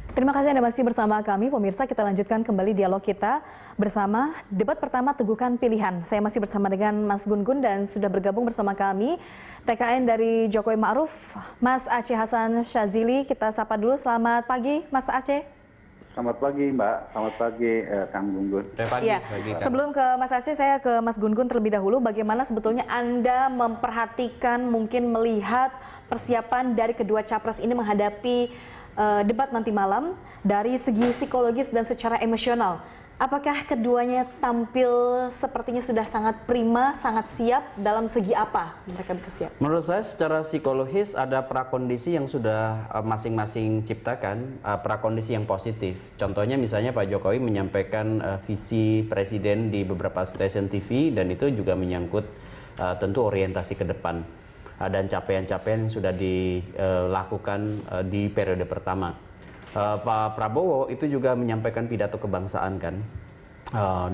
Terima kasih Anda masih bersama kami, pemirsa. Kita lanjutkan kembali dialog kita bersama debat pertama Teguhkan Pilihan. Saya masih bersama dengan Mas Gun-Gun dan sudah bergabung bersama kami TKN dari Jokowi Ma'ruf, Mas Aceh Hasan Syazili. Kita sapa dulu. Selamat pagi, Mas Aceh. Selamat pagi, Mbak. Selamat pagi, Kang Gun-Gun. Ya, sebelum ke Mas Aceh, saya ke Mas Gun-Gun terlebih dahulu. Bagaimana sebetulnya Anda memperhatikan, mungkin melihat persiapan dari kedua capres ini menghadapi debat nanti malam dari segi psikologis dan secara emosional? Apakah keduanya tampil sepertinya sudah sangat prima, sangat siap? Dalam segi apa mereka bisa siap? Menurut saya secara psikologis ada prakondisi yang sudah masing-masing ciptakan, prakondisi yang positif. Contohnya misalnya Pak Jokowi menyampaikan visi presiden di beberapa stasiun TV dan itu juga menyangkut tentu orientasi ke depan. Dan capaian-capaian yang sudah dilakukan di periode pertama. Pak Prabowo itu juga menyampaikan pidato kebangsaan kan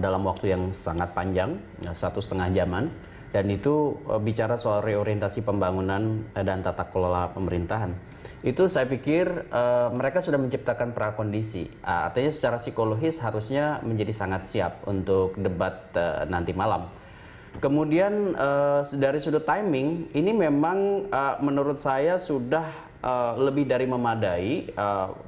dalam waktu yang sangat panjang, 1,5 jaman, dan itu bicara soal reorientasi pembangunan dan tata kelola pemerintahan. Itu saya pikir mereka sudah menciptakan prakondisi, artinya secara psikologis harusnya menjadi sangat siap untuk debat nanti malam. Kemudian dari sudut timing, ini memang menurut saya sudah lebih dari memadai.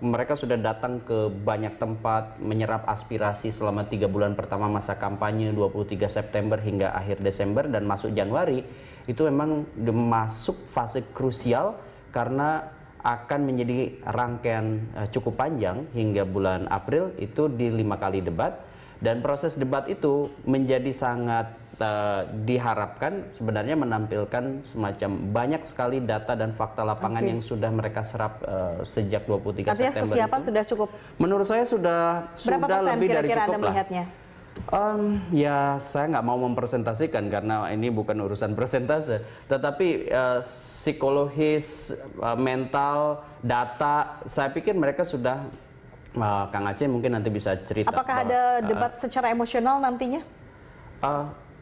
Mereka sudah datang ke banyak tempat, menyerap aspirasi selama 3 bulan pertama masa kampanye 23 September hingga akhir Desember dan masuk Januari. Itu memang masuk fase krusial karena akan menjadi rangkaian cukup panjang hingga bulan April itu di 5 kali debat. Dan proses debat itu menjadi sangat diharapkan sebenarnya menampilkan semacam banyak sekali data dan fakta lapangan yang sudah mereka serap sejak 23 Artinya September kesiapan itu. sudah cukup? Menurut saya sudah lebih dari cukup Anda melihatnya? Ya saya nggak mau mempresentasikan karena ini bukan urusan persentase, tetapi psikologis, mental, data, saya pikir mereka sudah. Kang Aceh mungkin nanti bisa cerita. Apakah ada debat secara emosional nantinya?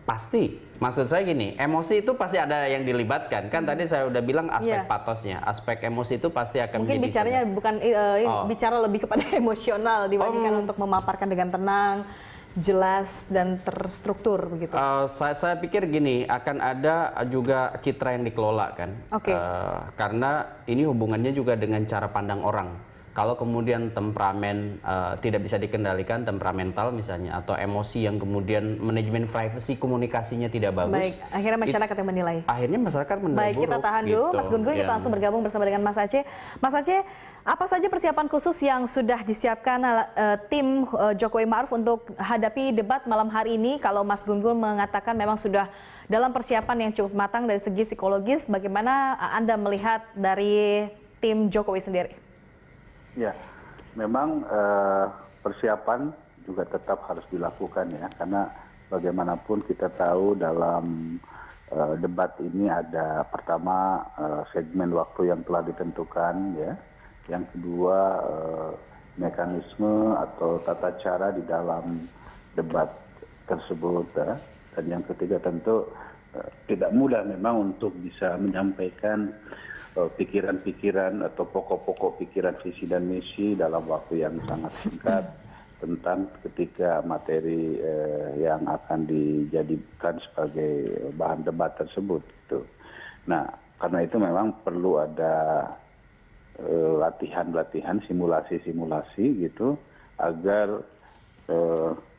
Pasti. Maksud saya gini, emosi itu pasti ada yang dilibatkan. Kan tadi saya udah bilang aspek patosnya, aspek emosi itu pasti akan mungkin bicaranya bukan bicara lebih kepada emosional dibandingkan untuk memaparkan dengan tenang, jelas dan terstruktur begitu. Saya pikir gini, akan ada juga citra yang dikelola kan. Karena ini hubungannya juga dengan cara pandang orang. Kalau kemudian temperamen tidak bisa dikendalikan, temperamental misalnya, atau emosi yang kemudian manajemen privacy komunikasinya tidak bagus. Baik, akhirnya masyarakat yang menilai. Akhirnya masyarakat menilai. Baik, kita tahan dulu, Mas Gun-Gun, kita langsung bergabung bersama dengan Mas Aceh. Mas Aceh, apa saja persiapan khusus yang sudah disiapkan tim Jokowi Ma'ruf untuk hadapi debat malam hari ini? Kalau Mas Gun-Gun mengatakan memang sudah dalam persiapan yang cukup matang dari segi psikologis, bagaimana Anda melihat dari tim Jokowi sendiri? Ya, memang persiapan juga tetap harus dilakukan ya, karena bagaimanapun kita tahu dalam debat ini ada pertama segmen waktu yang telah ditentukan ya, yang kedua mekanisme atau tata cara di dalam debat tersebut ya, dan yang ketiga tentu tidak mudah memang untuk bisa menyampaikan pikiran-pikiran atau pokok-pokok pikiran visi dan misi dalam waktu yang sangat singkat tentang ketika materi yang akan dijadikan sebagai bahan debat tersebut. Gitu. Nah, karena itu memang perlu ada latihan-latihan, simulasi-simulasi gitu agar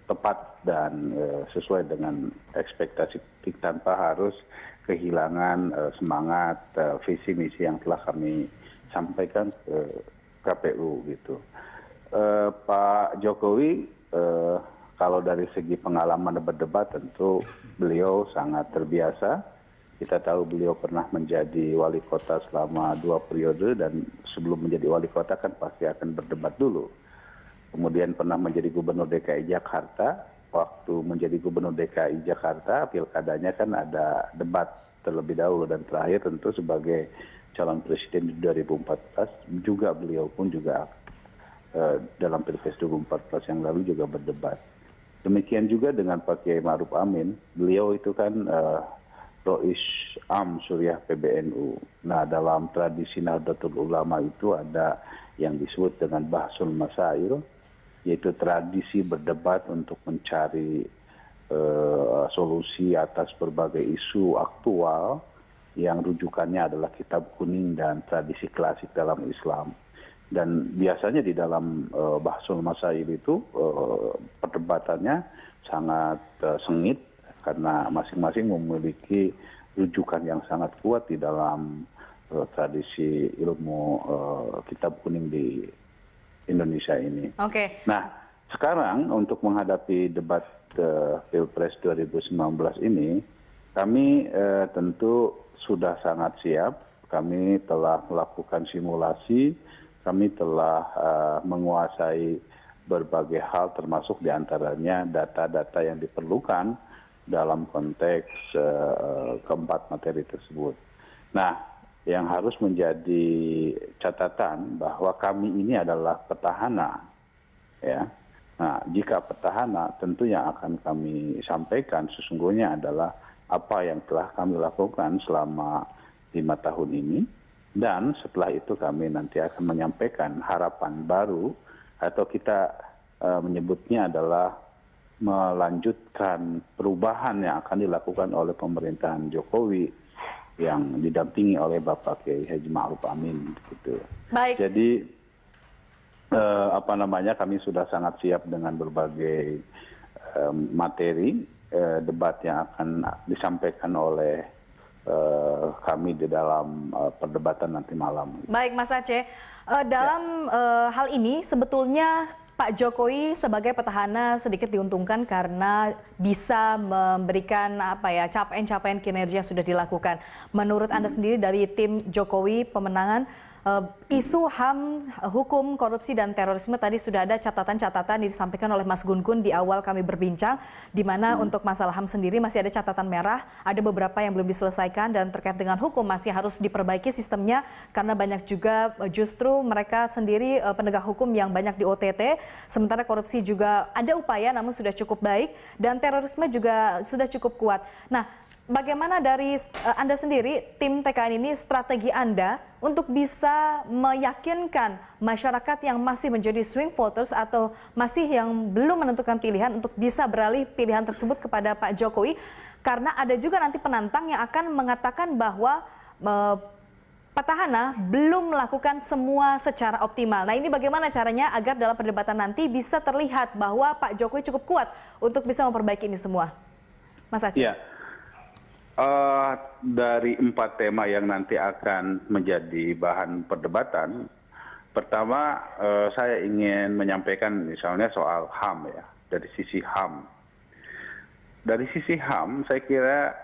tepat dan sesuai dengan ekspektasi tanpa harus kehilangan semangat visi misi yang telah kami sampaikan ke KPU gitu. Pak Jokowi kalau dari segi pengalaman berdebat tentu beliau sangat terbiasa. Kita tahu beliau pernah menjadi wali kota selama 2 periode dan sebelum menjadi wali kota kan pasti akan berdebat dulu. Kemudian pernah menjadi gubernur DKI Jakarta. Waktu menjadi gubernur DKI Jakarta, pilkadanya kan ada debat terlebih dahulu dan terakhir tentu sebagai calon presiden di 2014 juga beliau pun juga dalam Pilpres 2014 yang lalu juga berdebat. Demikian juga dengan Pak Kiai Ma'ruf Amin, beliau itu kan Rois Am Suriah PBNU. Nah, dalam tradisi Nahdlatul Ulama itu ada yang disebut dengan Bahsul Masail, yaitu tradisi berdebat untuk mencari solusi atas berbagai isu aktual yang rujukannya adalah kitab kuning dan tradisi klasik dalam Islam. Dan biasanya di dalam Bahsul Masail itu perdebatannya sangat sengit karena masing-masing memiliki rujukan yang sangat kuat di dalam tradisi ilmu kitab kuning di Indonesia ini. Oke. Nah, sekarang untuk menghadapi debat Pilpres 2019 ini, kami tentu sudah sangat siap. Kami telah melakukan simulasi, kami telah menguasai berbagai hal termasuk diantaranya data-data yang diperlukan dalam konteks keempat materi tersebut. Nah, yang harus menjadi catatan bahwa kami ini adalah petahana, ya. Nah, jika petahana, tentu yang akan kami sampaikan sesungguhnya adalah apa yang telah kami lakukan selama 5 tahun ini, dan setelah itu kami nanti akan menyampaikan harapan baru, atau kita menyebutnya adalah melanjutkan perubahan yang akan dilakukan oleh pemerintahan Jokowi yang didampingi oleh Bapak Kiai Haji Ma'ruf Amin. Gitu. Baik. Jadi kami sudah sangat siap dengan berbagai materi debat yang akan disampaikan oleh kami di dalam perdebatan nanti malam. Baik, Mas Aceh. Dalam hal ini sebetulnya Pak Jokowi sebagai petahana sedikit diuntungkan karena bisa memberikan capaian-capaian kinerja yang sudah dilakukan. Menurut Anda sendiri dari tim Jokowi pemenangan, isu HAM, hukum, korupsi, dan terorisme tadi sudah ada catatan-catatan disampaikan oleh Mas Gun-Gun di awal kami berbincang, di mana untuk masalah HAM sendiri masih ada catatan merah, ada beberapa yang belum diselesaikan, dan terkait dengan hukum masih harus diperbaiki sistemnya, karena banyak juga justru mereka sendiri penegak hukum yang banyak di OTT, sementara korupsi juga ada upaya namun sudah cukup baik, dan terorisme juga sudah cukup kuat. Nah, bagaimana dari Anda sendiri, tim TKN ini, strategi Anda untuk bisa meyakinkan masyarakat yang masih menjadi swing voters atau masih yang belum menentukan pilihan untuk bisa beralih pilihan tersebut kepada Pak Jokowi? Karena ada juga nanti penantang yang akan mengatakan bahwa petahana belum melakukan semua secara optimal. Nah, ini bagaimana caranya agar dalam perdebatan nanti bisa terlihat bahwa Pak Jokowi cukup kuat untuk bisa memperbaiki ini semua? Mas Aceh. Ya. Dari 4 tema yang nanti akan menjadi bahan perdebatan, pertama saya ingin menyampaikan misalnya soal HAM, ya, dari sisi HAM. Dari sisi HAM, saya kira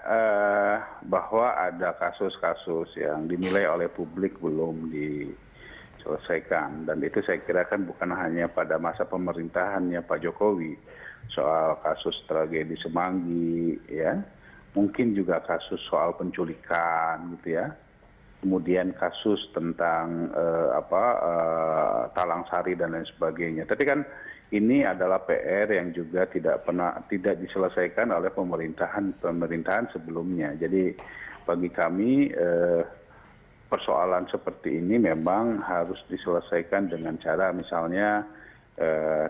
bahwa ada kasus-kasus yang dinilai oleh publik belum diselesaikan, dan itu saya kira kan bukan hanya pada masa pemerintahannya Pak Jokowi, soal kasus tragedi Semanggi, ya. Mungkin juga kasus soal penculikan, gitu ya. Kemudian kasus tentang Talang Sari dan lain sebagainya. Tapi kan ini adalah PR yang juga tidak diselesaikan oleh pemerintahan sebelumnya. Jadi bagi kami persoalan seperti ini memang harus diselesaikan dengan cara misalnya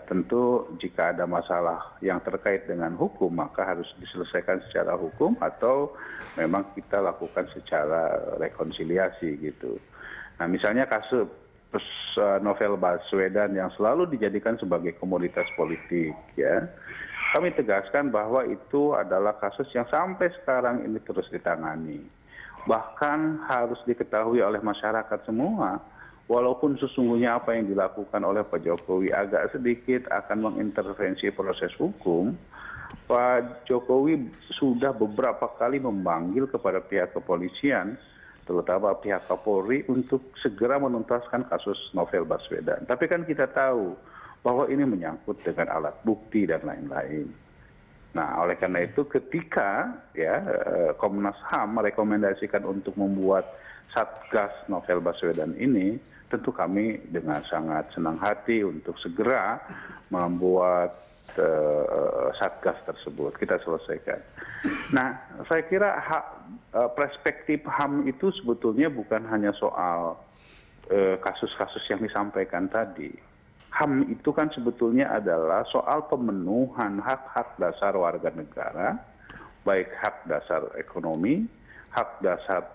tentu jika ada masalah yang terkait dengan hukum maka harus diselesaikan secara hukum atau memang kita lakukan secara rekonsiliasi gitu. Nah, misalnya kasus Novel Baswedan yang selalu dijadikan sebagai komoditas politik, ya. Kami tegaskan bahwa itu adalah kasus yang sampai sekarang ini terus ditangani. Bahkan harus diketahui oleh masyarakat semua. Walaupun sesungguhnya apa yang dilakukan oleh Pak Jokowi agak sedikit akan mengintervensi proses hukum, Pak Jokowi sudah beberapa kali memanggil kepada pihak kepolisian, terutama pihak Kapolri, untuk segera menuntaskan kasus Novel Baswedan. Tapi kan kita tahu bahwa ini menyangkut dengan alat bukti dan lain-lain. Nah, oleh karena itu ketika Komnas HAM merekomendasikan untuk membuat Satgas Novel Baswedan ini, tentu kami dengan sangat senang hati untuk segera membuat Satgas tersebut, kita selesaikan. Nah, saya kira perspektif HAM itu sebetulnya bukan hanya soal kasus-kasus yang disampaikan tadi. HAM itu kan sebetulnya adalah soal pemenuhan hak-hak dasar warga negara, baik hak dasar ekonomi, hak dasar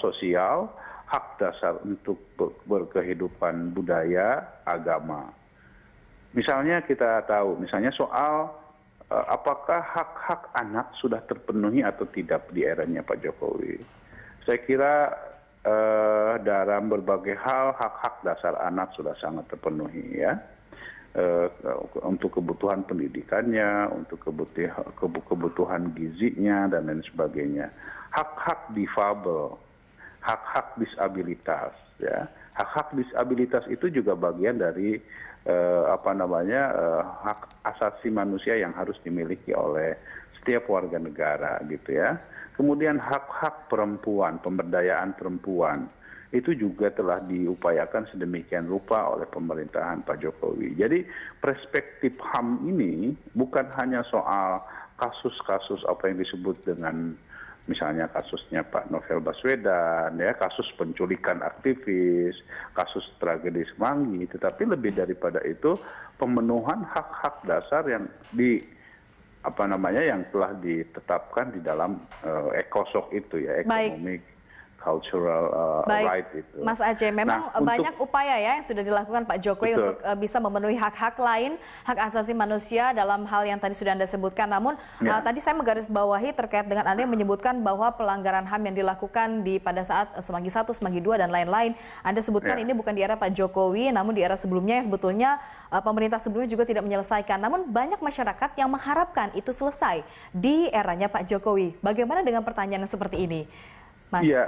sosial, hak dasar untuk berkehidupan budaya, agama. Misalnya kita tahu, misalnya soal apakah hak-hak anak sudah terpenuhi atau tidak di eranya Pak Jokowi. Saya kira dalam berbagai hal hak-hak dasar anak sudah sangat terpenuhi ya. Untuk kebutuhan pendidikannya, untuk kebutuhan gizinya dan lain sebagainya. Hak-hak difabel, hak-hak disabilitas ya. Hak-hak disabilitas itu juga bagian dari hak asasi manusia yang harus dimiliki oleh setiap warga negara gitu ya. Kemudian hak-hak perempuan, pemberdayaan perempuan itu juga telah diupayakan sedemikian rupa oleh pemerintahan Pak Jokowi. Jadi perspektif HAM ini bukan hanya soal kasus-kasus apa yang disebut dengan misalnya kasusnya Pak Novel Baswedan, ya, kasus penculikan aktivis, kasus tragedi Semanggi, tetapi lebih daripada itu pemenuhan hak-hak dasar yang yang telah ditetapkan di dalam ECOSOC itu ya, Economic Cultural Right itu. Mas Aceh, memang banyak upaya ya yang sudah dilakukan Pak Jokowi untuk bisa memenuhi hak-hak lain, hak asasi manusia dalam hal yang tadi sudah Anda sebutkan. Namun tadi saya menggarisbawahi terkait dengan Anda yang menyebutkan bahwa pelanggaran HAM yang dilakukan pada saat Semanggi 1, Semanggi 2 dan lain-lain. Anda sebutkan ini bukan di era Pak Jokowi, namun di era sebelumnya yang sebetulnya pemerintah sebelumnya juga tidak menyelesaikan. Namun banyak masyarakat yang mengharapkan itu selesai di eranya Pak Jokowi. Bagaimana dengan pertanyaan seperti ini, Mas? Iya.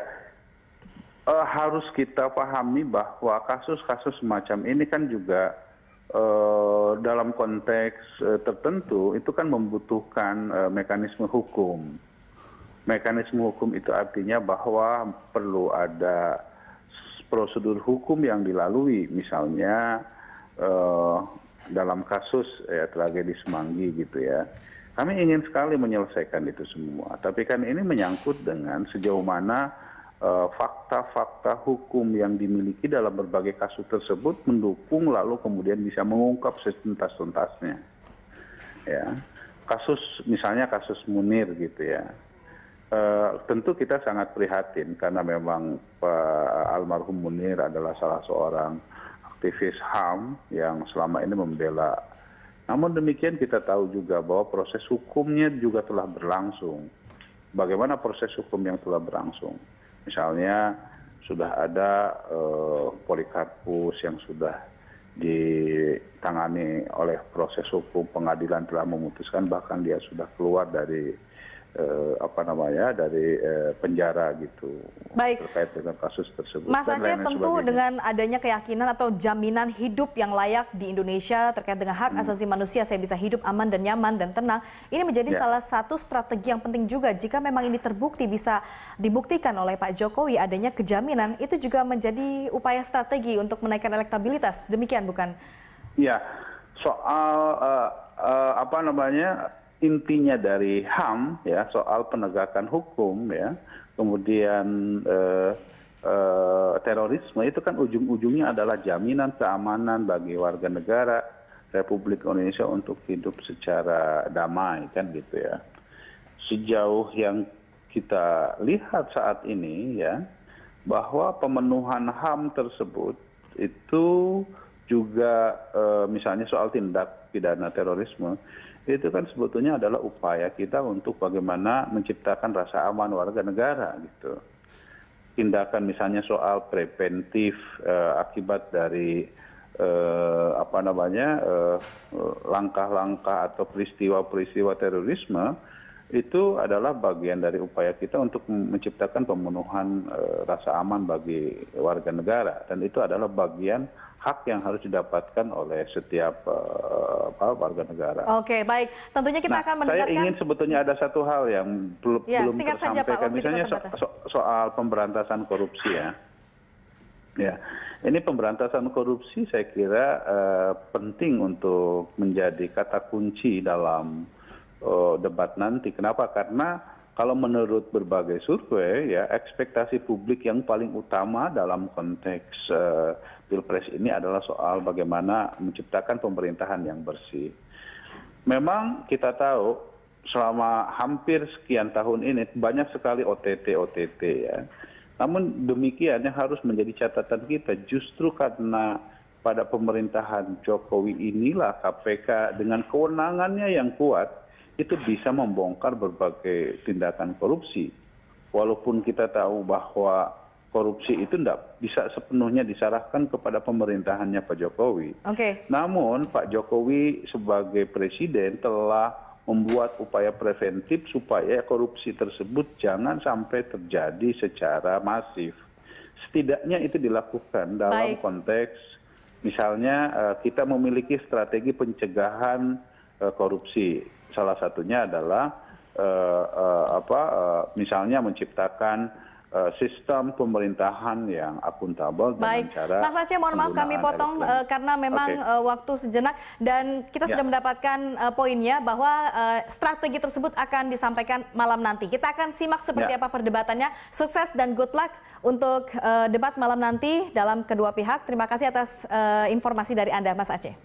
Harus kita pahami bahwa kasus-kasus semacam ini kan juga dalam konteks tertentu itu kan membutuhkan mekanisme hukum. Mekanisme hukum itu artinya bahwa perlu ada prosedur hukum yang dilalui, misalnya dalam kasus tragedi Semanggi gitu ya. Kami ingin sekali menyelesaikan itu semua, tapi kan ini menyangkut dengan sejauh mana fakta-fakta hukum yang dimiliki dalam berbagai kasus tersebut mendukung lalu kemudian bisa mengungkap setuntas-tuntasnya. Ya, misalnya kasus Munir gitu ya. Tentu kita sangat prihatin karena memang Pak almarhum Munir adalah salah seorang aktivis HAM yang selama ini membela. Namun demikian kita tahu juga bahwa proses hukumnya juga telah berlangsung. Bagaimana proses hukum yang telah berlangsung? Misalnya sudah ada Polikarpus yang sudah ditangani oleh proses hukum, pengadilan telah memutuskan, bahkan dia sudah keluar dari penjara gitu. Baik. Terkait dengan kasus tersebut. Mas Aceh, tentu dengan adanya keyakinan atau jaminan hidup yang layak di Indonesia terkait dengan hak asasi manusia, saya bisa hidup aman dan nyaman dan tenang, ini menjadi salah satu strategi yang penting juga. Jika memang ini terbukti bisa dibuktikan oleh Pak Jokowi adanya kejaminan, itu juga menjadi upaya strategi untuk menaikkan elektabilitas. Demikian bukan? Ya, soal intinya dari HAM ya, soal penegakan hukum ya, kemudian terorisme itu kan ujung-ujungnya adalah jaminan keamanan bagi warga negara Republik Indonesia untuk hidup secara damai kan gitu ya. Sejauh yang kita lihat saat ini ya, bahwa pemenuhan HAM tersebut itu juga misalnya soal tindak pidana terorisme itu kan sebetulnya adalah upaya kita untuk bagaimana menciptakan rasa aman warga negara gitu. Tindakan misalnya soal preventif akibat dari langkah-langkah atau peristiwa-peristiwa terorisme itu adalah bagian dari upaya kita untuk menciptakan pemenuhan rasa aman bagi warga negara, dan itu adalah bagian hak yang harus didapatkan oleh setiap warga negara. Oke, baik. Tentunya kita akan mendengarkan. Saya ingin sebetulnya ada satu hal yang belum tersampaikan, misalnya soal pemberantasan korupsi ya. Ya, Ini pemberantasan korupsi saya kira penting untuk menjadi kata kunci dalam debat nanti. Kenapa? Karena kalau menurut berbagai survei, ya ekspektasi publik yang paling utama dalam konteks Pilpres ini adalah soal bagaimana menciptakan pemerintahan yang bersih. Memang kita tahu selama hampir sekian tahun ini banyak sekali OTT ya. Namun demikian yang harus menjadi catatan kita justru karena pada pemerintahan Jokowi inilah KPK dengan kewenangannya yang kuat itu bisa membongkar berbagai tindakan korupsi. Walaupun kita tahu bahwa korupsi itu tidak bisa sepenuhnya diserahkan kepada pemerintahannya Pak Jokowi. Namun Pak Jokowi sebagai presiden telah membuat upaya preventif supaya korupsi tersebut jangan sampai terjadi secara masif. Setidaknya itu dilakukan dalam konteks misalnya kita memiliki strategi pencegahan korupsi. Salah satunya adalah misalnya menciptakan sistem pemerintahan yang akuntabel dengan cara. Mas Aceh, mohon maaf kami potong karena memang waktu sejenak dan kita sudah mendapatkan poinnya bahwa strategi tersebut akan disampaikan malam nanti. Kita akan simak seperti apa perdebatannya. Sukses dan good luck untuk debat malam nanti dalam kedua pihak. Terima kasih atas informasi dari Anda, Mas Aceh.